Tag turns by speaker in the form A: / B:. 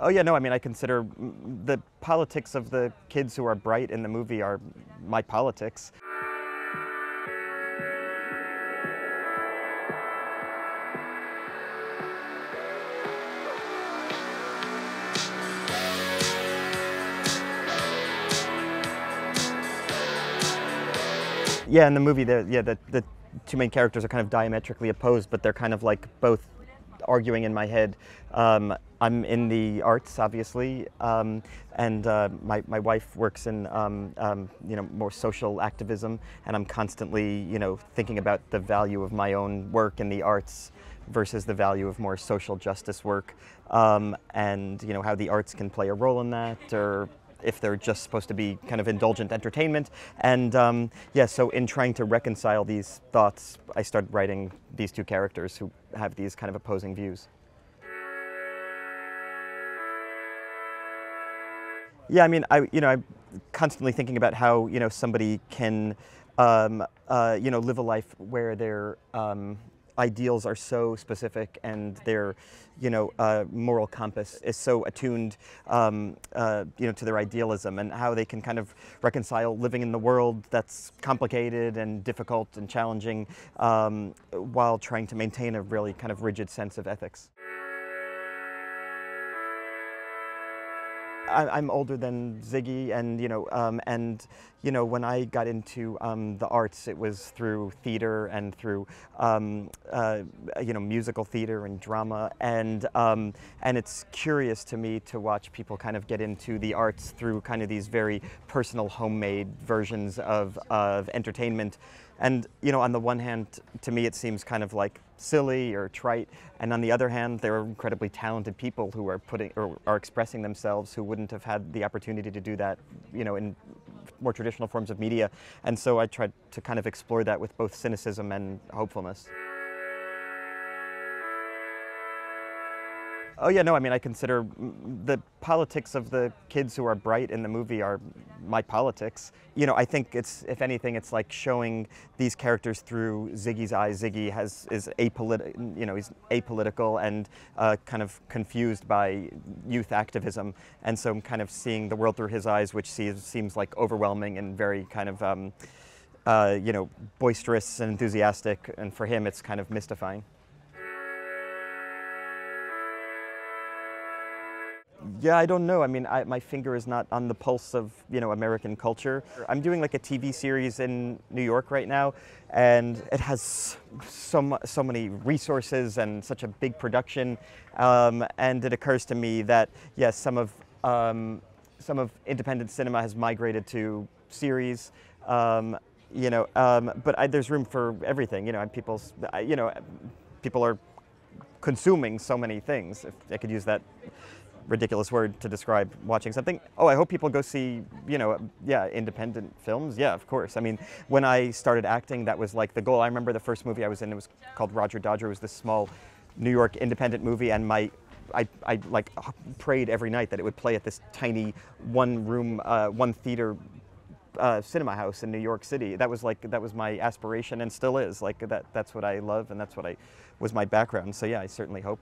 A: Oh yeah, no, I mean, I consider the politics of the kids who are bright in the movie are my politics. Yeah, in the movie, the two main characters are kind of diametrically opposed, but they're kind of like both arguing in my head. I'm in the arts, obviously, and my wife works in more social activism, and I'm constantly thinking about the value of my own work in the arts versus the value of more social justice work, and how the arts can play a role in that, or if they're just supposed to be kind of indulgent entertainment. And yeah, so in trying to reconcile these thoughts, I started writing these two characters who have these kind of opposing views. Yeah, I mean, I'm constantly thinking about how somebody can live a life where their ideals are so specific and their moral compass is so attuned to their idealism, and how they can kind of reconcile living in the world that's complicated and difficult and challenging while trying to maintain a really kind of rigid sense of ethics. I'm older than Ziggy, and when I got into the arts, it was through theater and through musical theater and drama, and it's curious to me to watch people kind of get into the arts through kind of these very personal, homemade versions of entertainment. And on the one hand, to me, it seems kind of like silly or trite, and on the other hand, there are incredibly talented people who are expressing themselves who wouldn't have had the opportunity to do that, in more traditional forms of media. And so I tried to kind of explore that with both cynicism and hopefulness. Oh yeah, no, I mean, I consider the politics of the kids who are bright in the movie are my politics. I think if anything, it's like showing these characters through Ziggy's eyes. Ziggy is he's apolitical and kind of confused by youth activism, and so I'm kind of seeing the world through his eyes, which seems like overwhelming and very kind of boisterous and enthusiastic, and for him, it's kind of mystifying. Yeah, I don't know. I mean, my finger is not on the pulse of, American culture. I'm doing like a TV series in New York right now, and it has so many resources and such a big production. And it occurs to me that, yes, some of independent cinema has migrated to series. But there's room for everything. People are consuming so many things, if I could use that ridiculous word to describe watching something. Oh, I hope people go see, independent films. Yeah, of course. I mean, when I started acting, that was like the goal. I remember the first movie I was in, it was called Roger Dodger. It was this small New York independent movie, and I like prayed every night that it would play at this tiny one-room, one-theater cinema house in New York City. That was my aspiration, and still is. Like that's what I love, and that's what was my background. So yeah, I certainly hope.